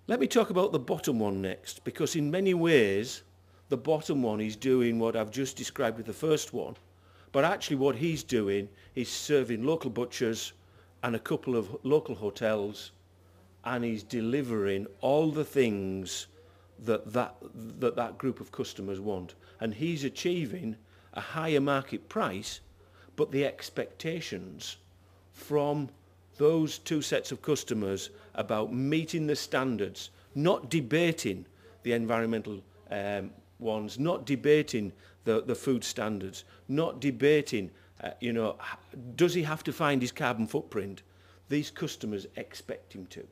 Let me talk about the bottom one next, because in many ways, the bottom one is doing what I've just described with the first one, but actually what he's doing is serving local butchers and a couple of local hotels, and he's delivering all the things that group of customers want. And he's achieving a higher market price, but the expectations from those two sets of customers about meeting the standards, not debating the environmental ones, not debating the food standards, not debating, does he have to find his carbon footprint? These customers expect him to.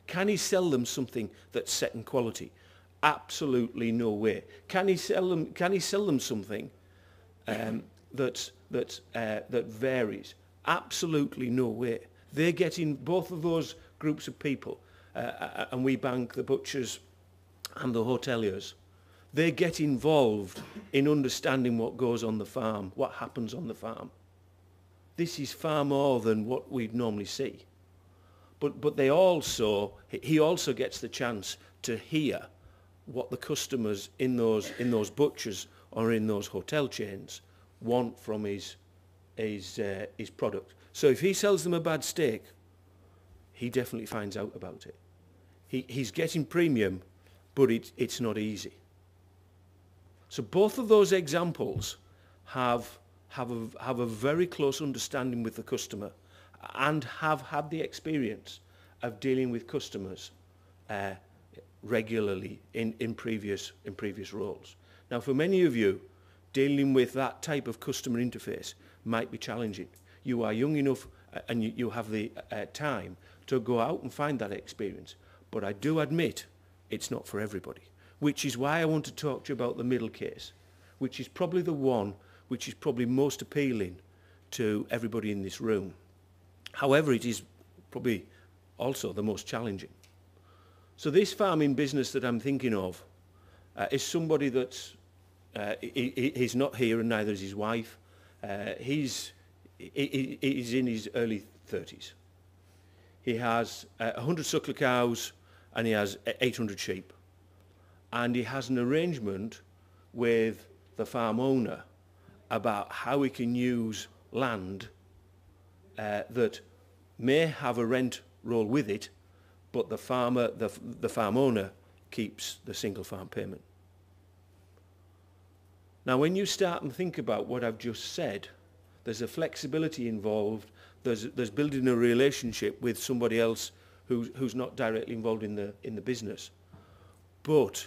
Can he sell them something that's second quality? Absolutely no way. Can he sell them something that varies? Absolutely no way. They're getting, both of those groups of people, and we bank the butchers and the hoteliers, they get involved in understanding what goes on the farm, what happens on the farm. This is far more than what we'd normally see. But he also gets the chance to hear what the customers in those butchers or in those hotel chains want from his product. So if he sells them a bad steak, he definitely finds out about it. He's getting premium, but it's not easy. So both of those examples have a very close understanding with the customer, and have had the experience of dealing with customers regularly in previous roles. Now, for many of you, dealing with that type of customer interface might be challenging. You are young enough and you have the time to go out and find that experience. But I do admit it's not for everybody, which is why I want to talk to you about the middle case, which is probably the one which is probably most appealing to everybody in this room. However, it is probably also the most challenging. So this farming business that I'm thinking of is somebody that's he's not here, and neither is his wife. He's in his early 30s. He has 100 suckler cows and he has 800 sheep. And he has an arrangement with the farm owner about how he can use land that may have a rent roll with it, but the farm owner keeps the single farm payment. Now, when you start and think about what I've just said, there's a flexibility involved. There's building a relationship with somebody else who's not directly involved in the business, but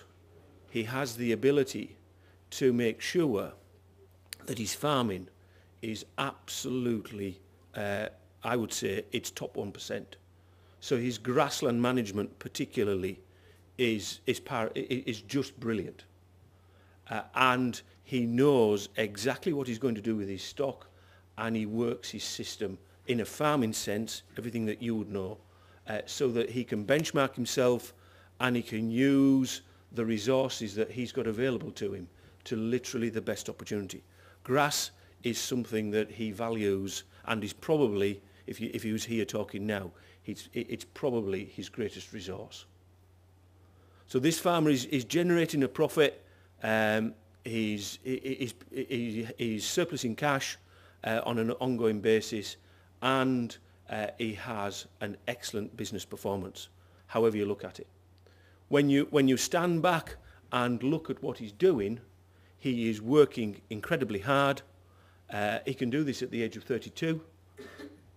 he has the ability to make sure that his farming is absolutely, I would say, it's top 1%. So his grassland management, particularly, is just brilliant, and he knows exactly what he's going to do with his stock, and he works his system in a farming sense, everything that you would know, so that he can benchmark himself and he can use the resources that he's got available to him to literally the best opportunity. Grass is something that he values, and is probably, if he was here talking now, it's probably his greatest resource. So this farmer is generating a profit. He's surplus in cash on an ongoing basis, and he has an excellent business performance, however you look at it. When you stand back and look at what he's doing, he is working incredibly hard. He can do this at the age of 32.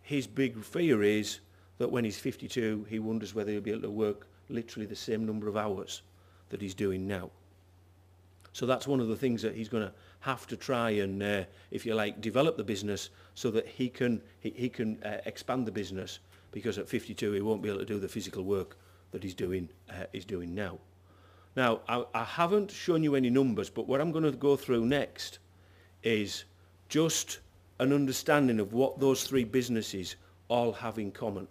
His big fear is that when he's 52, he wonders whether he'll be able to work literally the same number of hours that he's doing now. So that's one of the things that he's going to have to try and, if you like, develop the business so that he can expand the business, because at 52 he won't be able to do the physical work that he's doing now. Now, I haven't shown you any numbers, but what I'm going to go through next is just an understanding of what those three businesses all have in common.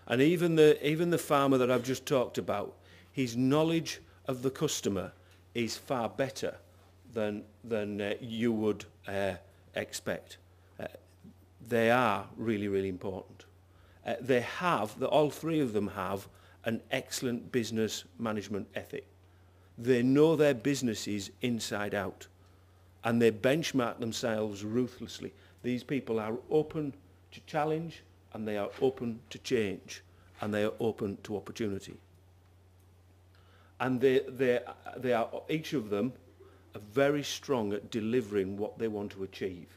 And even the farmer that I've just talked about, his knowledge of the customer is far better than you would expect. They are really, really important. All three of them have an excellent business management ethic. They know their businesses inside out, and they benchmark themselves ruthlessly. These people are open to challenge, and they are open to change, and they are open to opportunity. And they are, each of them, are very strong at delivering what they want to achieve.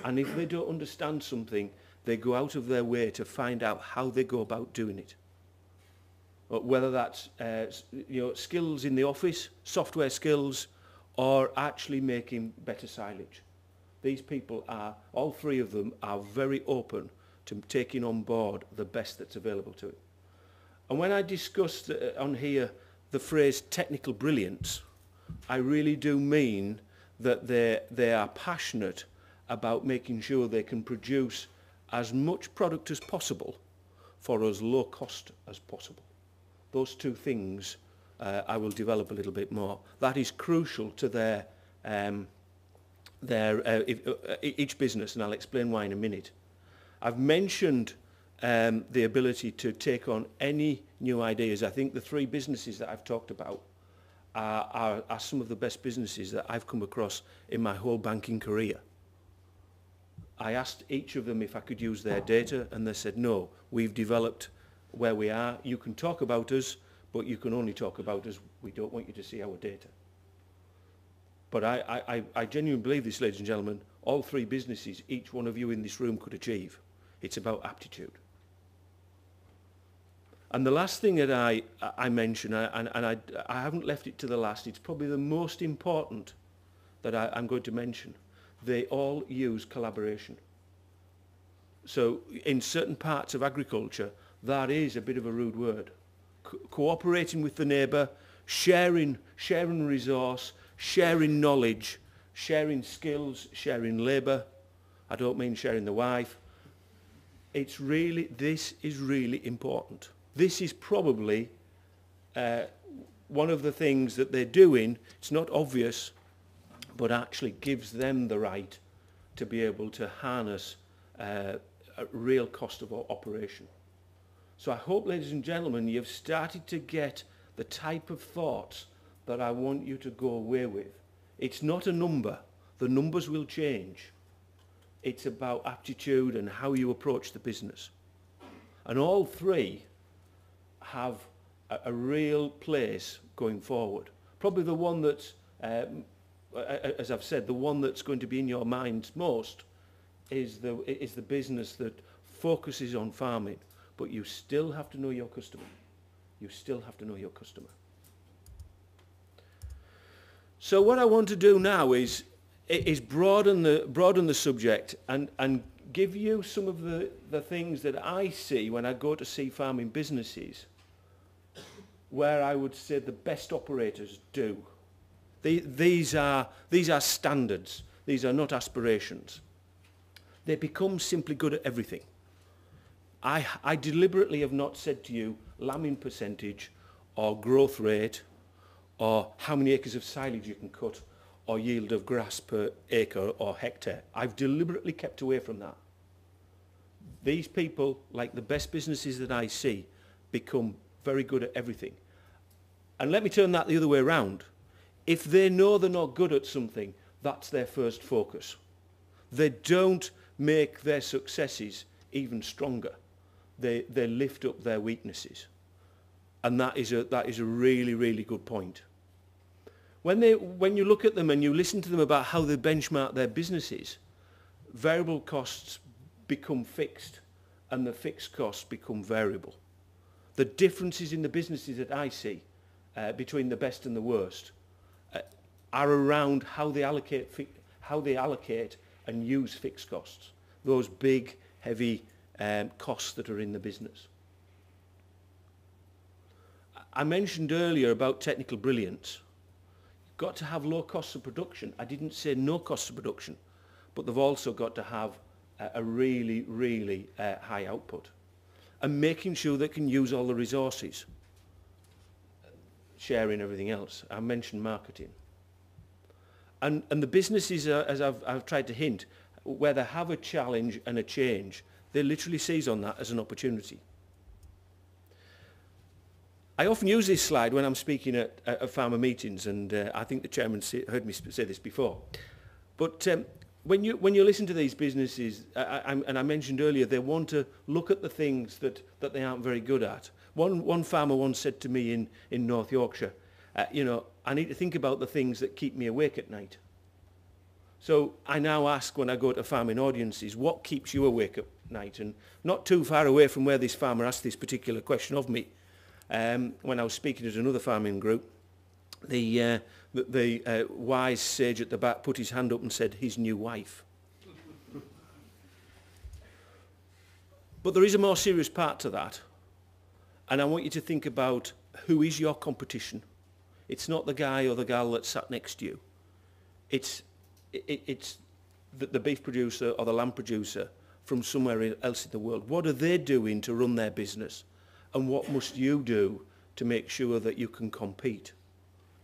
And if they don't understand something, they go out of their way to find out how they go about doing it. Whether that's skills in the office, software skills, or actually making better silage. These people are, all three of them, are very open to taking on board the best that's available to it. And when I discussed on here the phrase technical brilliance, I really do mean that they are passionate about making sure they can produce as much product as possible for as low cost as possible. Those two things I will develop a little bit more. That is crucial to each business, and I'll explain why in a minute. I've mentioned the ability to take on any new ideas. I think the three businesses that I've talked about are some of the best businesses that I've come across in my whole banking career. I asked each of them if I could use their data, and they said, no, we've developed where we are. You can talk about us, but you can only talk about us. We don't want you to see our data. But I genuinely believe this, ladies and gentlemen, all three businesses, each one of you in this room could achieve. It's about aptitude. And the last thing that I mention, and I haven't left it to the last, it's probably the most important that I'm going to mention. They all use collaboration. So in certain parts of agriculture, that is a bit of a rude word. Cooperating with the neighbour, sharing resource, sharing knowledge, sharing skills, sharing labour. I don't mean sharing the wife. This is really important. This is probably one of the things that they're doing. It's not obvious, but actually gives them the right to be able to harness a real cost of operation. So I hope, ladies and gentlemen, you've started to get the type of thoughts that I want you to go away with. It's not a number. The numbers will change. It's about aptitude and how you approach the business. And all three have a real place going forward. Probably the one that's, as I've said, the one that's going to be in your mind most is the business that focuses on farming. But you still have to know your customer. You still have to know your customer. So what I want to do now is broaden the subject and give you some of the things that I see when I go to see farming businesses where I would say the best operators do. These are standards. These are not aspirations. They become simply good at everything. I deliberately have not said to you lambing percentage or growth rate or how many acres of silage you can cut or yield of grass per acre or hectare. I've deliberately kept away from that. These people, like the best businesses that I see, become very good at everything. And let me turn that the other way around. If they know they're not good at something, that's their first focus. They don't make their successes even stronger. They lift up their weaknesses. And that is a really, really good point. When you look at them and you listen to them about how they benchmark their businesses, variable costs become fixed and the fixed costs become variable. The differences in the businesses that I see between the best and the worst are around how they allocate and use fixed costs, those big, heavy costs that are in the business. I mentioned earlier about technical brilliance. You've got to have low costs of production. I didn't say no costs of production, but they've also got to have a really, really high output. And making sure they can use all the resources, sharing everything else. I mentioned marketing. And the businesses, as I've tried to hint, where they have a challenge and a change, they literally seize on that as an opportunity. I often use this slide when I'm speaking at farmer meetings, and I think the chairman heard me say this before. But when you listen to these businesses, and I mentioned earlier, they want to look at the things that they aren't very good at. One farmer once said to me in North Yorkshire, you know, I need to think about the things that keep me awake at night. So I now ask when I go to farming audiences, what keeps you awake at night? And not too far away from where this farmer asked this particular question of me, when I was speaking at another farming group, the wise sage at the back put his hand up and said, his new wife. But there is a more serious part to that. And I want you to think about who is your competition. It's not the guy or the gal that sat next to you. It's the beef producer or the lamb producer from somewhere else in the world. What are they doing to run their business? And what must you do to make sure that you can compete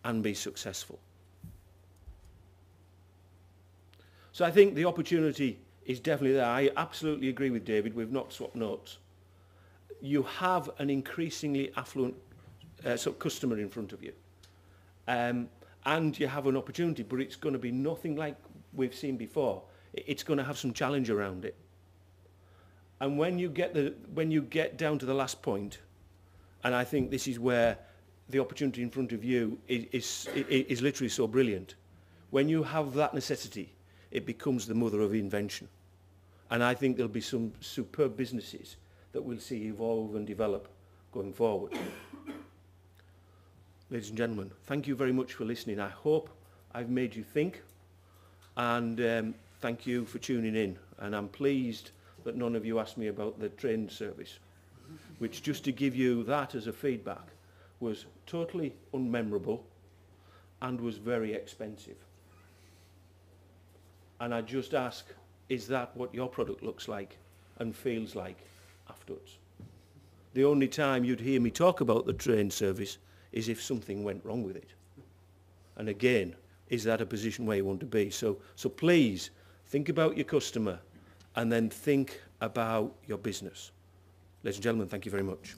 and be successful? So I think the opportunity is definitely there. I absolutely agree with David. We've not swapped notes. You have an increasingly affluent customer in front of you. And you have an opportunity, but it's going to be nothing like we've seen before. It's going to have some challenge around it. And when you get down to the last point, and I think this is where the opportunity in front of you is literally so brilliant. When you have that necessity, it becomes the mother of invention. And I think there'll be some superb businesses that we'll see evolve and develop going forward. Ladies and gentlemen, thank you very much for listening. I hope I've made you think, and thank you for tuning in. And I'm pleased that none of you asked me about the train service, which, just to give you that as a feedback, was totally unmemorable and was very expensive. And I just ask, is that what your product looks like and feels like afterwards? The only time you'd hear me talk about the train service is if something went wrong with it. And again, is that a position where you want to be? So please think about your customer and then think about your business. Ladies and gentlemen, thank you very much.